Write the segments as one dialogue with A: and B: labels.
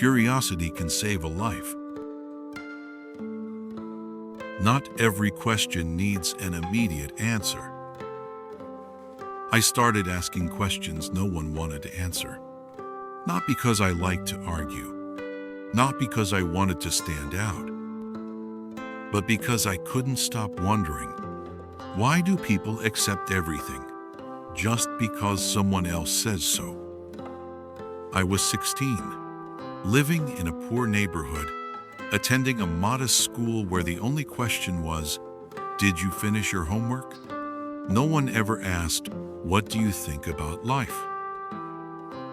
A: Curiosity can save a life. Not every question needs an immediate answer. I started asking questions no one wanted to answer. Not because I liked to argue, not because I wanted to stand out, but because I couldn't stop wondering, why do people accept everything just because someone else says so? I was 16, living in a poor neighborhood, attending a modest school where the only question was, did you finish your homework? No one ever asked, what do you think about life?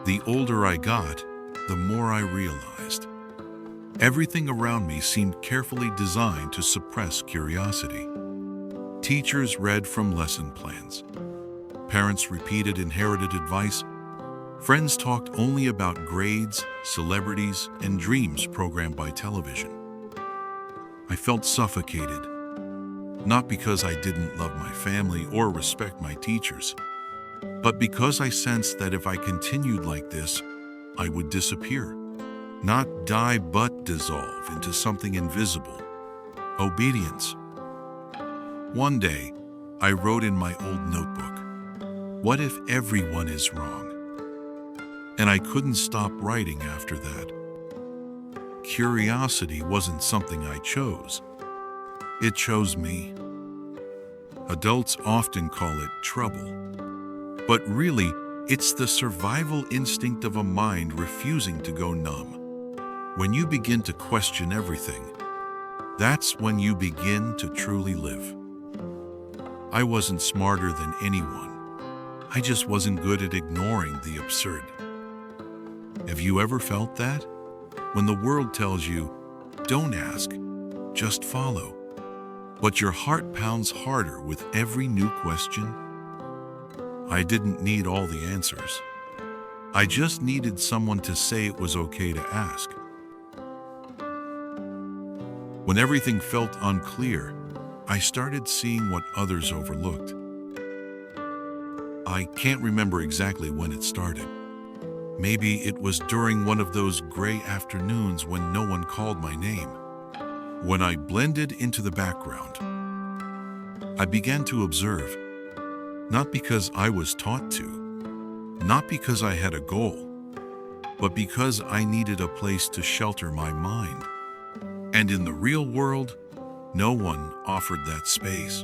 A: The older I got, the more I realized. Everything around me seemed carefully designed to suppress curiosity. Teachers read from lesson plans. Parents repeated inherited advice. Friends talked only about grades, celebrities, and dreams programmed by television. I felt suffocated, not because I didn't love my family or respect my teachers, but because I sensed that if I continued like this, I would disappear. Not die, but dissolve into something invisible. Obedience. One day, I wrote in my old notebook, what if everyone is wrong? And I couldn't stop writing after that. Curiosity wasn't something I chose. It chose me. Adults often call it trouble. But really, it's the survival instinct of a mind refusing to go numb. When you begin to question everything, that's when you begin to truly live. I wasn't smarter than anyone. I just wasn't good at ignoring the absurd. Have you ever felt that? When the world tells you, don't ask, just follow. But your heart pounds harder with every new question. I didn't need all the answers. I just needed someone to say it was okay to ask. When everything felt unclear, I started seeing what others overlooked. I can't remember exactly when it started. Maybe it was during one of those gray afternoons when no one called my name. When I blended into the background, I began to observe, not because I was taught to, not because I had a goal, but because I needed a place to shelter my mind. And in the real world, no one offered that space.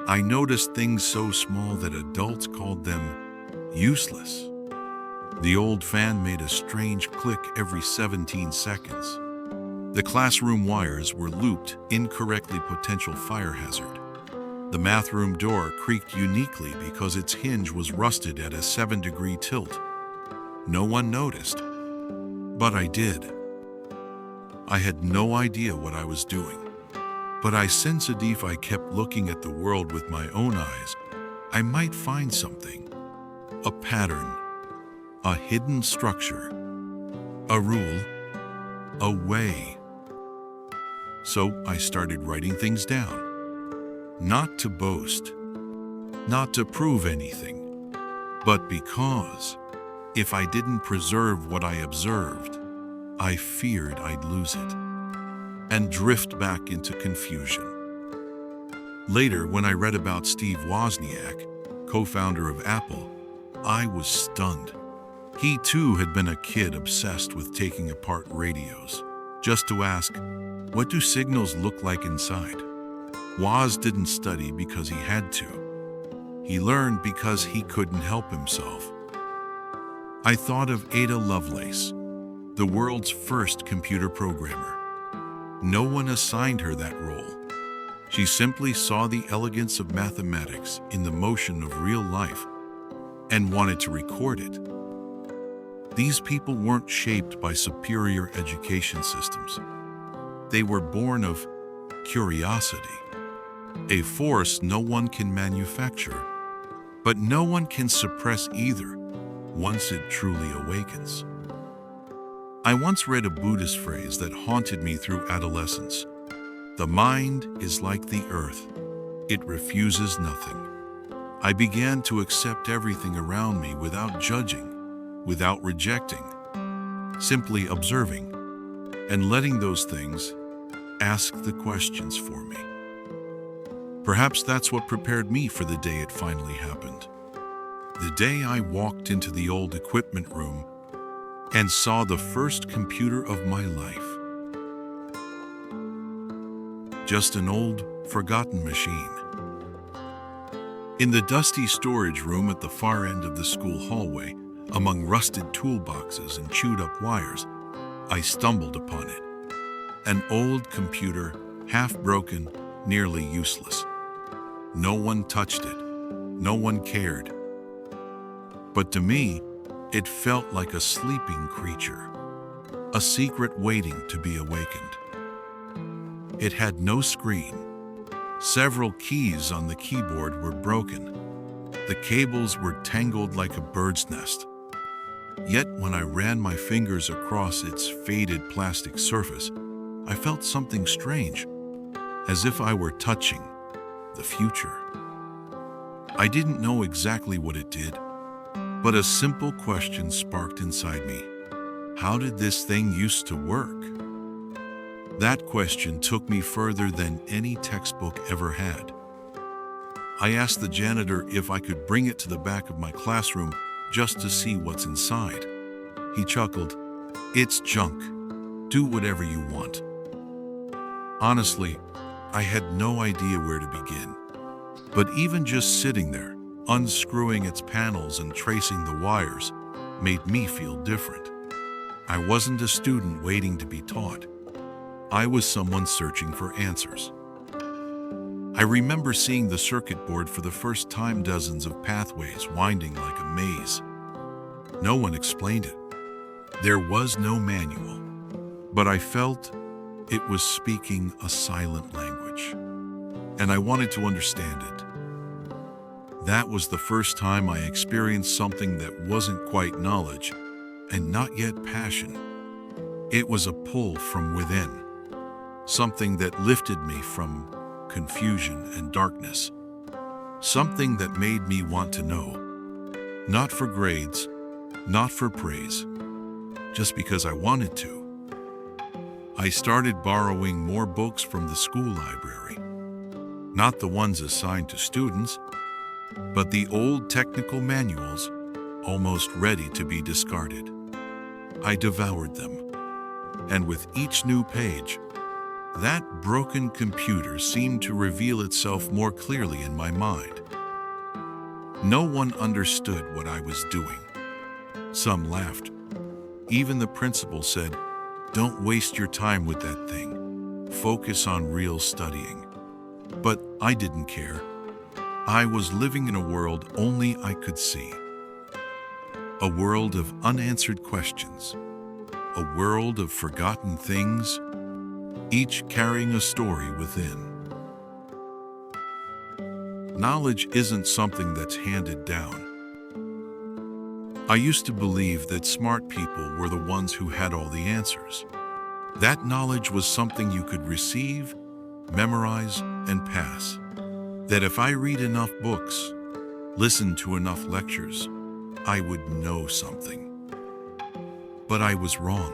A: I noticed things so small that adults called them useless. The old fan made a strange click every 17 seconds. The classroom wires were looped, incorrectly potential fire hazard. The math room door creaked uniquely because its hinge was rusted at a 7-degree tilt. No one noticed, but I did. I had no idea what I was doing, but I sensed that if I kept looking at the world with my own eyes, I might find something, a pattern, a hidden structure, a rule, a way. So I started writing things down, not to boast, not to prove anything, but because if I didn't preserve what I observed, I feared I'd lose it and drift back into confusion. Later, when I read about Steve Wozniak, co-founder of Apple, I was stunned. He too had been a kid obsessed with taking apart radios, just to ask, what do signals look like inside? Woz didn't study because he had to. He learned because he couldn't help himself. I thought of Ada Lovelace, the world's first computer programmer. No one assigned her that role. She simply saw the elegance of mathematics in the motion of real life and wanted to record it. These people weren't shaped by superior education systems. They were born of curiosity, a force no one can manufacture, but no one can suppress either once it truly awakens. I once read a Buddhist phrase that haunted me through adolescence. The mind is like the earth. It refuses nothing. I began to accept everything around me without judging, without rejecting, simply observing and letting those things ask the questions for me. Perhaps that's what prepared me for the day it finally happened. The day I walked into the old equipment room and saw the first computer of my life. Just an old, forgotten machine. In the dusty storage room at the far end of the school hallway, among rusted toolboxes and chewed-up wires, I stumbled upon it. An old computer, half-broken, nearly useless. No one touched it. No one cared. But to me, it felt like a sleeping creature, a secret waiting to be awakened. It had no screen. Several keys on the keyboard were broken. The cables were tangled like a bird's nest. Yet when I ran my fingers across its faded plastic surface, I felt something strange, as if I were touching the future. I didn't know exactly what it did, but a simple question sparked inside me. How did this thing used to work? That question took me further than any textbook ever had. I asked the janitor if I could bring it to the back of my classroom just to see what's inside. He chuckled, "It's junk. Do whatever you want." Honestly, I had no idea where to begin. But even just sitting there, unscrewing its panels and tracing the wires, made me feel different. I wasn't a student waiting to be taught. I was someone searching for answers. I remember seeing the circuit board for the first time, dozens of pathways winding like a maze. No one explained it. There was no manual, but I felt it was speaking a silent language, and I wanted to understand it. That was the first time I experienced something that wasn't quite knowledge and not yet passion. It was a pull from within, something that lifted me from confusion and darkness, something that made me want to know, not for grades, not for praise, just because I wanted to. I started borrowing more books from the school library, not the ones assigned to students, but the old technical manuals, almost ready to be discarded. I devoured them, and with each new page, that broken computer seemed to reveal itself more clearly in my mind. No one understood what I was doing. Some laughed. Even the principal said, "Don't waste your time with that thing. Focus on real studying." But I didn't care. I was living in a world only I could see. A world of unanswered questions. A world of forgotten things, each carrying a story within. Knowledge isn't something that's handed down. I used to believe that smart people were the ones who had all the answers. That knowledge was something you could receive, memorize, and pass. That if I read enough books, listen to enough lectures, I would know something. But I was wrong.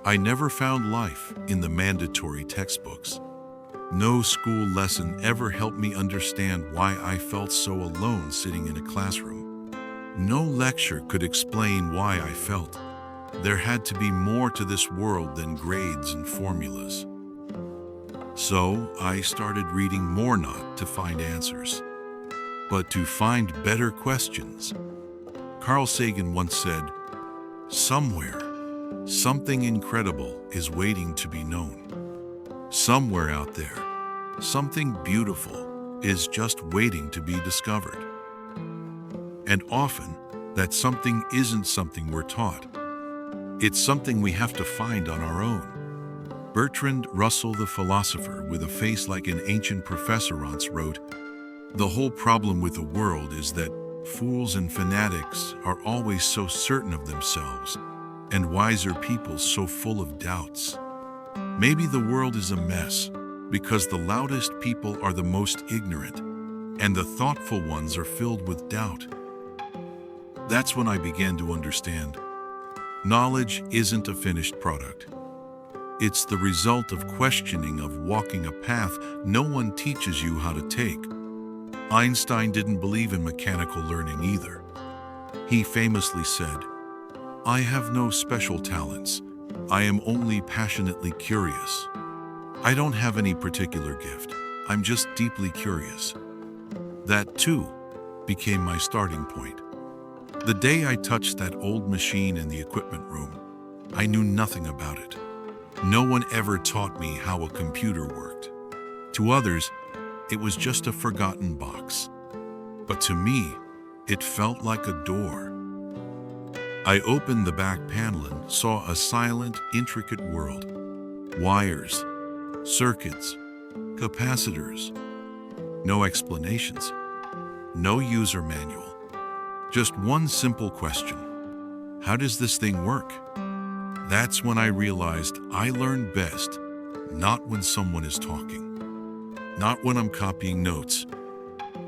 A: I never found life in the mandatory textbooks. No school lesson ever helped me understand why I felt so alone sitting in a classroom. No lecture could explain why I felt. There had to be more to this world than grades and formulas. So I started reading more, not to find answers, but to find better questions. Carl Sagan once said, "Somewhere, something incredible is waiting to be known. Somewhere out there, something beautiful is just waiting to be discovered." And often, that something isn't something we're taught. It's something we have to find on our own. Bertrand Russell, the philosopher with a face like an ancient professor, once wrote, "The whole problem with the world is that fools and fanatics are always so certain of themselves, and wiser people so full of doubts. Maybe the world is a mess because the loudest people are the most ignorant, and the thoughtful ones are filled with doubt." That's when I began to understand. Knowledge isn't a finished product. It's the result of questioning, of walking a path no one teaches you how to take. Einstein didn't believe in mechanical learning either. He famously said, "I have no special talents. I am only passionately curious. I don't have any particular gift. I'm just deeply curious." That, too, became my starting point. The day I touched that old machine in the equipment room, I knew nothing about it. No one ever taught me how a computer worked. To others, it was just a forgotten box. But to me, it felt like a door. I opened the back panel and saw a silent, intricate world. Wires, circuits, capacitors. No explanations. No user manual. Just one simple question. How does this thing work? That's when I realized I learn best not when someone is talking, not when I'm copying notes,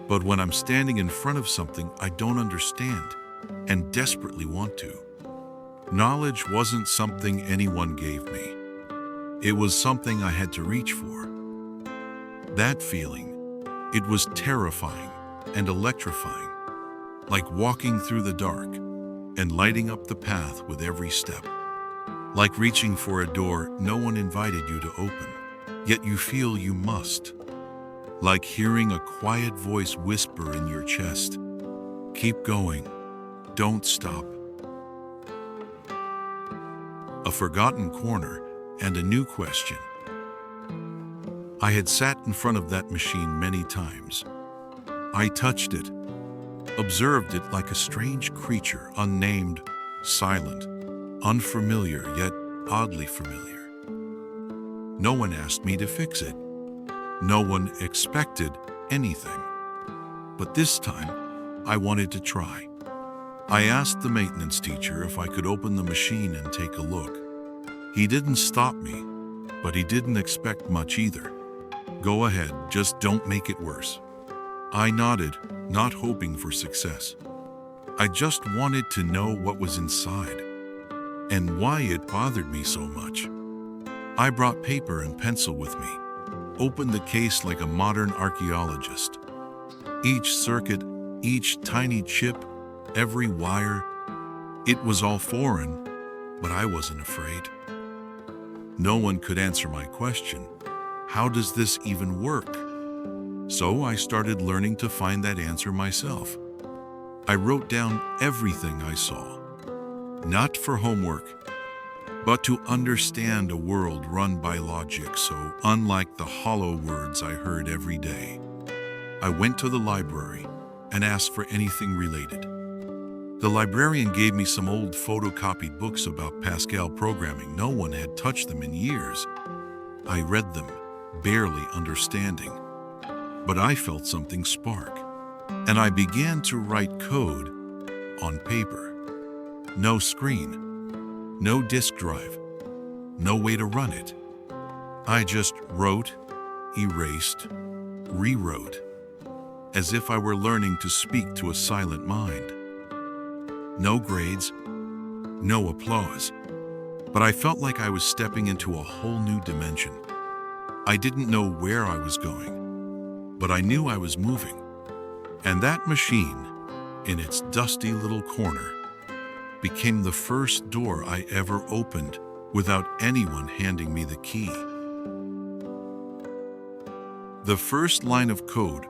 A: but when I'm standing in front of something I don't understand and desperately want to. Knowledge wasn't something anyone gave me. It was something I had to reach for. That feeling, it was terrifying and electrifying, like walking through the dark and lighting up the path with every step. Like reaching for a door no one invited you to open, yet you feel you must. Like hearing a quiet voice whisper in your chest, "Keep going, don't stop." A forgotten corner and a new question. I had sat in front of that machine many times. I touched it, observed it like a strange creature, unnamed, silent, unfamiliar, yet oddly familiar. No one asked me to fix it. No one expected anything. But this time, I wanted to try. I asked the maintenance teacher if I could open the machine and take a look. He didn't stop me, but he didn't expect much either. "Go ahead, just don't make it worse." I nodded, not hoping for success. I just wanted to know what was inside and why it bothered me so much. I brought paper and pencil with me, opened the case like a modern archaeologist. Each circuit, each tiny chip, every wire, it was all foreign, but I wasn't afraid. No one could answer my question. How does this even work? So I started learning to find that answer myself. I wrote down everything I saw, not for homework, but to understand a world run by logic so unlike the hollow words I heard every day. I went to the library and asked for anything related. The librarian gave me some old photocopied books about Pascal programming. No one had touched them in years. I read them, barely understanding. But I felt something spark, and I began to write code on paper. No screen, no disk drive, no way to run it. I just wrote, erased, rewrote, as if I were learning to speak to a silent mind. No grades, no applause, but I felt like I was stepping into a whole new dimension. I didn't know where I was going, but I knew I was moving. And that machine, in its dusty little corner, became the first door I ever opened without anyone handing me the key. The first line of code,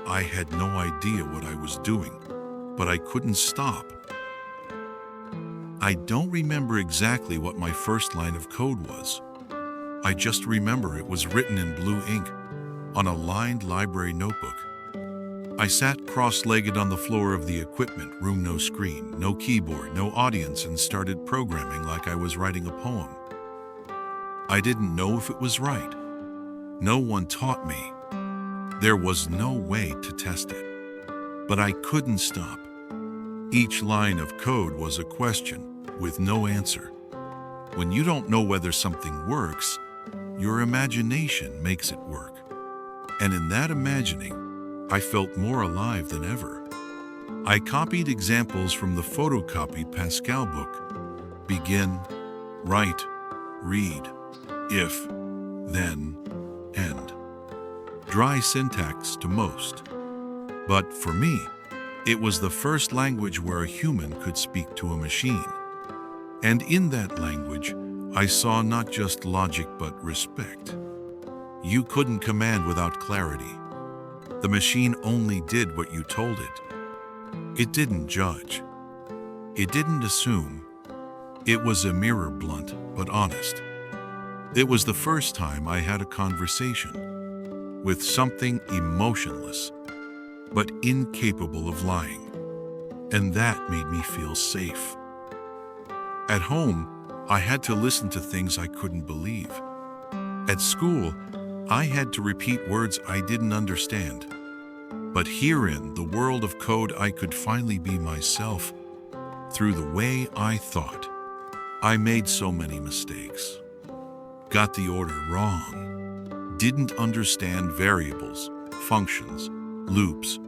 A: I had no idea what I was doing, but I couldn't stop. I don't remember exactly what my first line of code was. I just remember it was written in blue ink on a lined library notebook. I sat cross-legged on the floor of the equipment room, no screen, no keyboard, no audience, and started programming like I was writing a poem. I didn't know if it was right. No one taught me. There was no way to test it. But I couldn't stop. Each line of code was a question with no answer. When you don't know whether something works, your imagination makes it work. And in that imagining, I felt more alive than ever. I copied examples from the photocopied Pascal book, begin, write, read, if, then, end. Dry syntax to most. But for me, it was the first language where a human could speak to a machine. And in that language, I saw not just logic but respect. You couldn't command without clarity. The machine only did what you told it. It didn't judge. It didn't assume. It was a mirror, blunt but honest. It was the first time I had a conversation with something emotionless but incapable of lying. And that made me feel safe. At home, I had to listen to things I couldn't believe. At school, I had to repeat words I didn't understand. But here in the world of code, I could finally be myself through the way I thought. I made so many mistakes. Got the order wrong. Didn't understand variables, functions, loops.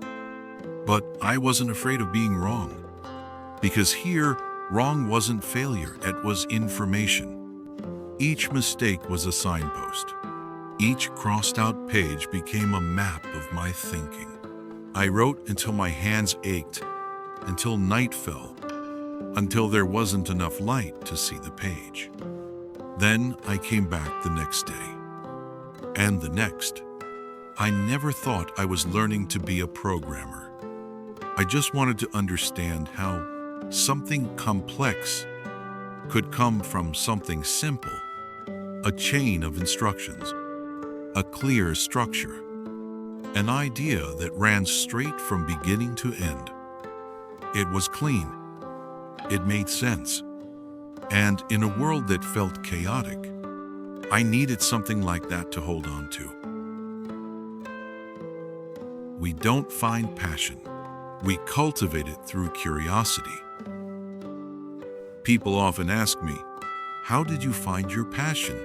A: But I wasn't afraid of being wrong. Because here, wrong wasn't failure, it was information. Each mistake was a signpost. Each crossed out page became a map of my thinking. I wrote until my hands ached, until night fell, until there wasn't enough light to see the page. Then I came back the next day. And the next. I never thought I was learning to be a programmer. I just wanted to understand how something complex could come from something simple. A chain of instructions, a clear structure, an idea that ran straight from beginning to end. It was clean. It made sense. And in a world that felt chaotic, I needed something like that to hold on to. We don't find passion. We cultivate it through curiosity. People often ask me, how did you find your passion?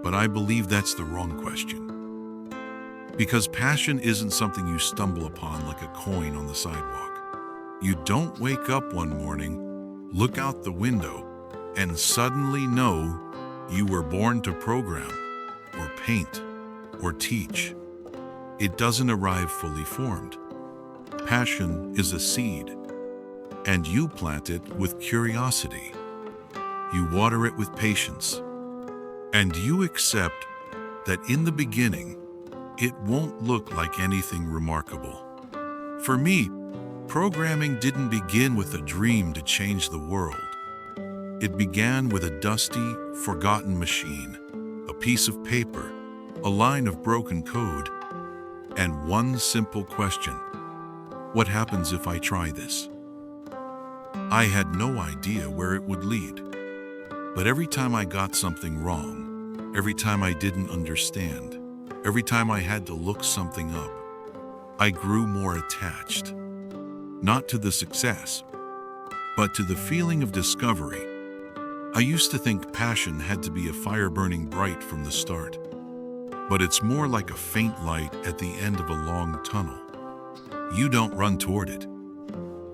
A: But I believe that's the wrong question. Because passion isn't something you stumble upon like a coin on the sidewalk. You don't wake up one morning, look out the window, and suddenly know you were born to program, or paint, or teach. It doesn't arrive fully formed. Passion is a seed, and you plant it with curiosity. You water it with patience, and you accept that in the beginning, it won't look like anything remarkable. For me, programming didn't begin with a dream to change the world. It began with a dusty, forgotten machine, a piece of paper, a line of broken code, and one simple question: what happens if I try this? I had no idea where it would lead. But every time I got something wrong, every time I didn't understand, every time I had to look something up, I grew more attached. Not to the success, but to the feeling of discovery. I used to think passion had to be a fire burning bright from the start. But it's more like a faint light at the end of a long tunnel. You don't run toward it.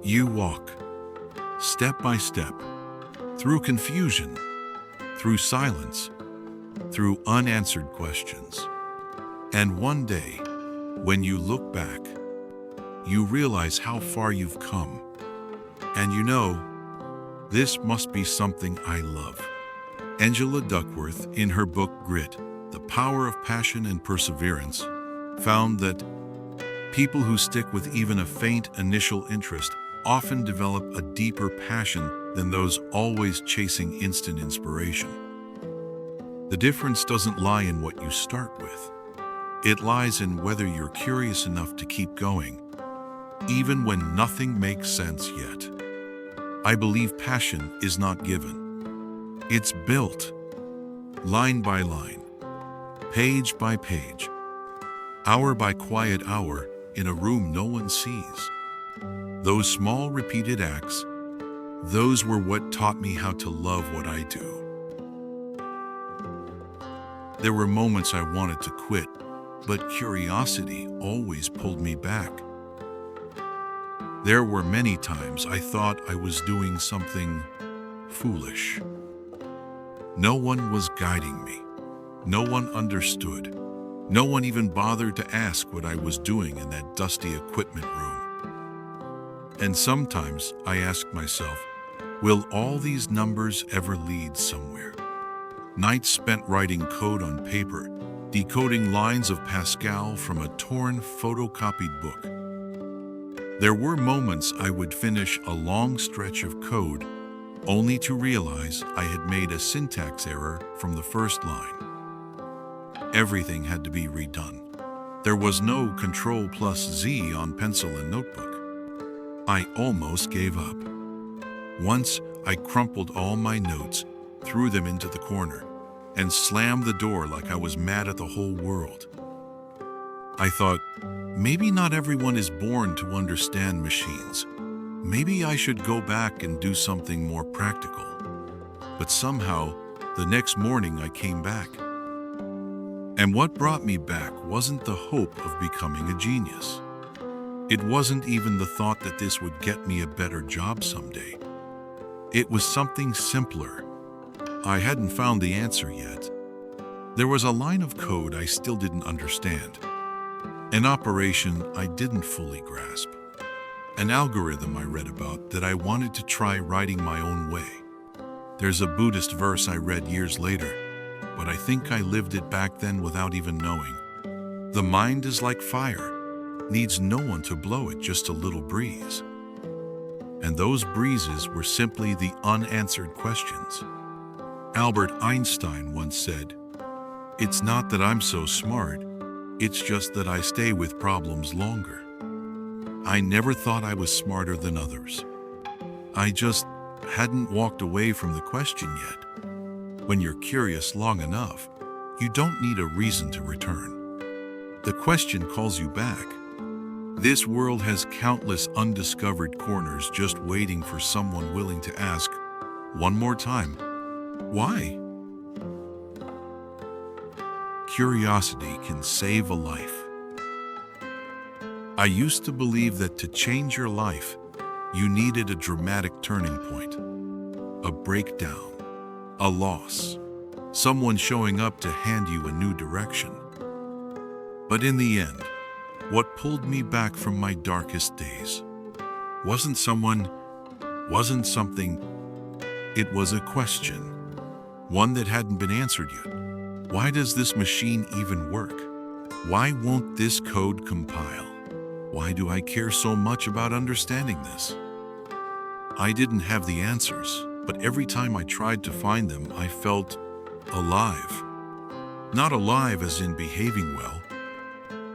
A: You walk, step by step, through confusion, through silence, through unanswered questions. And one day, when you look back, you realize how far you've come. And you know, this must be something I love. Angela Duckworth, in her book Grit, The Power of Passion and Perseverance, found that people who stick with even a faint initial interest often develop a deeper passion than those always chasing instant inspiration. The difference doesn't lie in what you start with. It lies in whether you're curious enough to keep going, even when nothing makes sense yet. I believe passion is not given. It's built, line by line, page by page, hour by quiet hour, in a room no one sees. Those small repeated acts, those were what taught me how to love what I do. There were moments I wanted to quit, but curiosity always pulled me back. There were many times I thought I was doing something foolish. No one was guiding me. No one understood. No one even bothered to ask what I was doing in that dusty equipment room. And sometimes I asked myself, will all these numbers ever lead somewhere? Nights spent writing code on paper, decoding lines of Pascal from a torn, photocopied book. There were moments I would finish a long stretch of code, only to realize I had made a syntax error from the first line. Everything had to be redone. There was no Control+Z on pencil and notebook. I almost gave up. Once, I crumpled all my notes, threw them into the corner, and slammed the door like I was mad at the whole world. I thought, maybe not everyone is born to understand machines. Maybe I should go back and do something more practical. But somehow, the next morning I came back. And what brought me back wasn't the hope of becoming a genius. It wasn't even the thought that this would get me a better job someday. It was something simpler. I hadn't found the answer yet. There was a line of code I still didn't understand. An operation I didn't fully grasp. An algorithm I read about that I wanted to try writing my own way. There's a Buddhist verse I read years later, but I think I lived it back then without even knowing. The mind is like fire, needs no one to blow it, just a little breeze. And those breezes were simply the unanswered questions. Albert Einstein once said, "It's not that I'm so smart, it's just that I stay with problems longer." I never thought I was smarter than others. I just hadn't walked away from the question yet. When you're curious long enough, you don't need a reason to return. The question calls you back. This world has countless undiscovered corners just waiting for someone willing to ask, one more time, why? Curiosity can save a life. I used to believe that to change your life, you needed a dramatic turning point, a breakdown, a loss, someone showing up to hand you a new direction. But in the end, what pulled me back from my darkest days wasn't someone, wasn't something, it was a question, one that hadn't been answered yet. Why does this machine even work? Why won't this code compile? Why do I care so much about understanding this? I didn't have the answers, but every time I tried to find them, I felt alive. Not alive as in behaving well,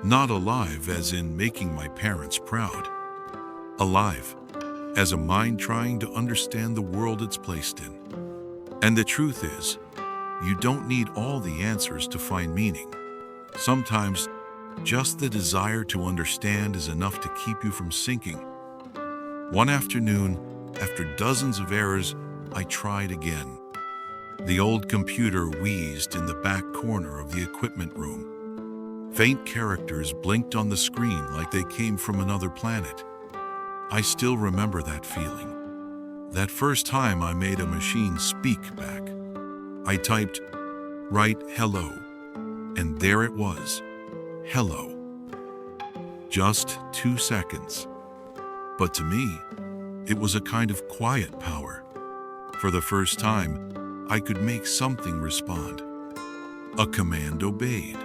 A: not alive as in making my parents proud. Alive as a mind trying to understand the world it's placed in. And the truth is, you don't need all the answers to find meaning. Sometimes, just the desire to understand is enough to keep you from sinking. One afternoon, after dozens of errors, I tried again. The old computer wheezed in the back corner of the equipment room. Faint characters blinked on the screen like they came from another planet. I still remember that feeling. That first time I made a machine speak back. I typed, "Write hello," and there it was. Hello. Just 2 seconds. But to me, it was a kind of quiet power. For the first time, I could make something respond. A command obeyed.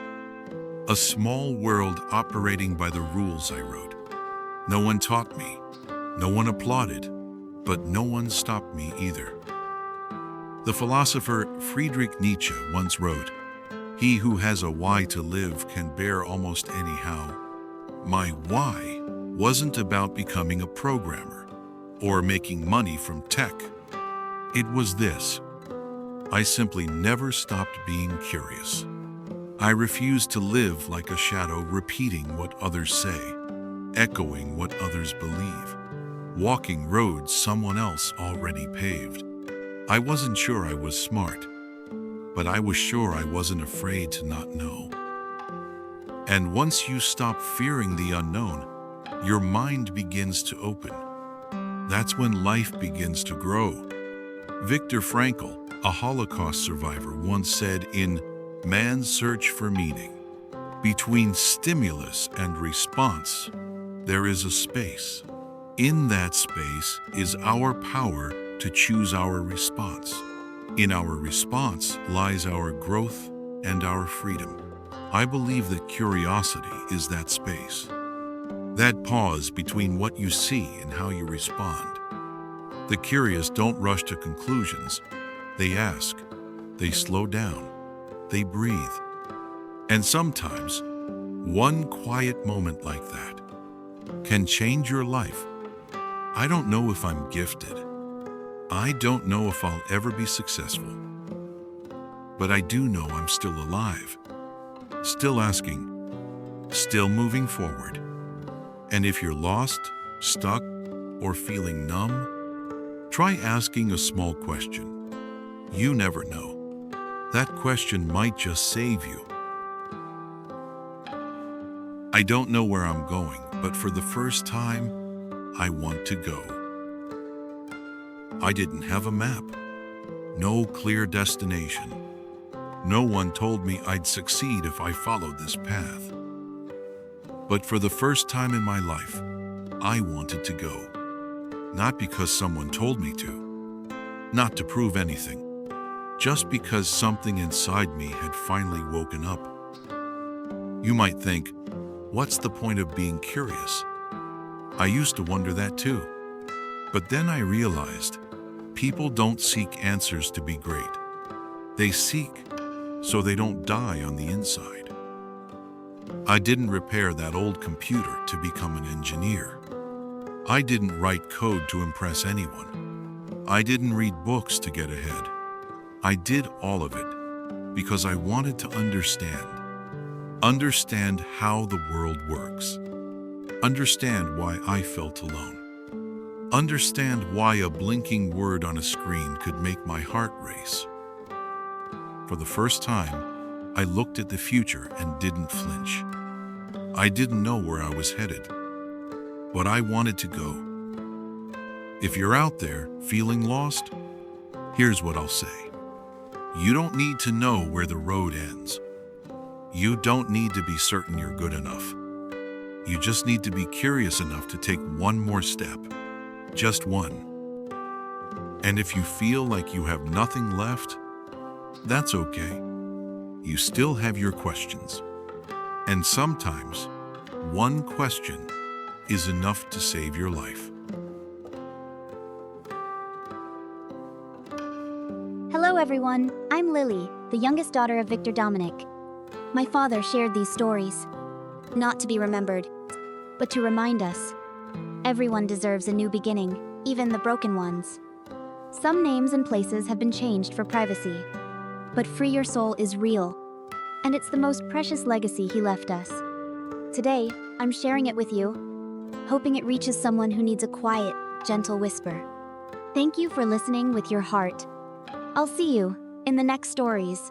A: A small world operating by the rules I wrote. No one taught me. No one applauded. But no one stopped me either. The philosopher Friedrich Nietzsche once wrote, "He who has a why to live can bear almost any how." My why wasn't about becoming a programmer or making money from tech. It was this. I simply never stopped being curious. I refused to live like a shadow, repeating what others say, echoing what others believe, walking roads someone else already paved. I wasn't sure I was smart, but I was sure I wasn't afraid to not know. And once you stop fearing the unknown, your mind begins to open. That's when life begins to grow. Viktor Frankl, a Holocaust survivor, once said in Man's Search for Meaning, between stimulus and response, there is a space. In that space is our power to choose our response. In our response lies our growth and our freedom. I believe that curiosity is that space. That pause between what you see and how you respond. The curious don't rush to conclusions. They ask, they slow down, they breathe. And sometimes, one quiet moment like that can change your life. I don't know if I'm gifted. I don't know if I'll ever be successful. But I do know I'm still alive, still asking, still moving forward. And if you're lost, stuck, or feeling numb, try asking a small question. You never know. That question might just save you. I don't know where I'm going, but for the first time, I want to go. I didn't have a map, no clear destination. No one told me I'd succeed if I followed this path. But for the first time in my life, I wanted to go. Not because someone told me to, not to prove anything, just because something inside me had finally woken up. You might think, what's the point of being curious? I used to wonder that too. But then I realized, people don't seek answers to be great. They seek so they don't die on the inside. I didn't repair that old computer to become an engineer. I didn't write code to impress anyone. I didn't read books to get ahead. I did all of it because I wanted to understand how the world works. Understand why I felt alone. Understand why a blinking word on a screen could make my heart race. For the first time, I looked at the future and didn't flinch. I didn't know where I was headed, but I wanted to go. If you're out there feeling lost, here's what I'll say. You don't need to know where the road ends. You don't need to be certain you're good enough. You just need to be curious enough to take one more step. Just one. And if you feel like you have nothing left, that's okay. You still have your questions. And sometimes, one question is enough to save your life.
B: Hello everyone, I'm Lily, the youngest daughter of Victor Dominic. My father shared these stories, not to be remembered, but to remind us. Everyone deserves a new beginning, even the broken ones. Some names and places have been changed for privacy, but Free Your Soul is real, and it's the most precious legacy he left us. Today, I'm sharing it with you, hoping it reaches someone who needs a quiet, gentle whisper. Thank you for listening with your heart. I'll see you in the next stories.